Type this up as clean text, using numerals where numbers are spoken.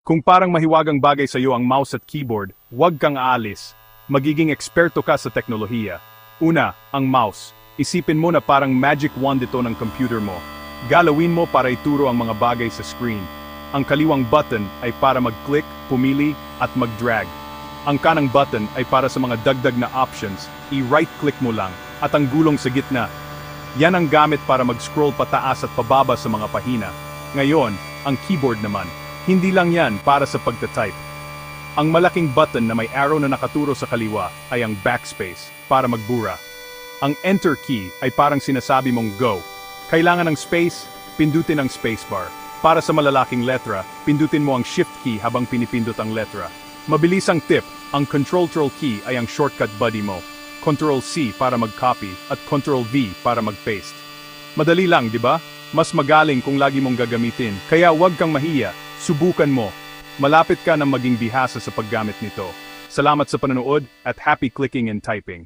Kung parang mahiwagang bagay sa iyo ang mouse at keyboard, huwag kang aalis. Magiging eksperto ka sa teknolohiya. Una, ang mouse. Isipin mo na parang magic wand ito ng computer mo. Galawin mo para ituro ang mga bagay sa screen. Ang kaliwang button ay para mag-click, pumili, at mag-drag. Ang kanang button ay para sa mga dagdag na options, i-right-click mo lang, at ang gulong sa gitna. Yan ang gamit para mag-scroll pataas at pababa sa mga pahina. Ngayon, ang keyboard naman. Hindi lang yan para sa pagta-type. Ang malaking button na may arrow na nakaturo sa kaliwa ay ang backspace, para magbura. Ang enter key ay parang sinasabi mong go. Kailangan ng space, pindutin ang spacebar. Para sa malalaking letra, pindutin mo ang shift key habang pinipindot ang letra. Mabilis ang tip, ang control key ay ang shortcut buddy mo. Control C para mag-copy at Control V para mag-paste. Madali lang, di ba? Mas magaling kung lagi mong gagamitin, kaya huwag kang mahiya, subukan mo. Malapit ka na maging bihasa sa paggamit nito. Salamat sa panonood at happy clicking and typing.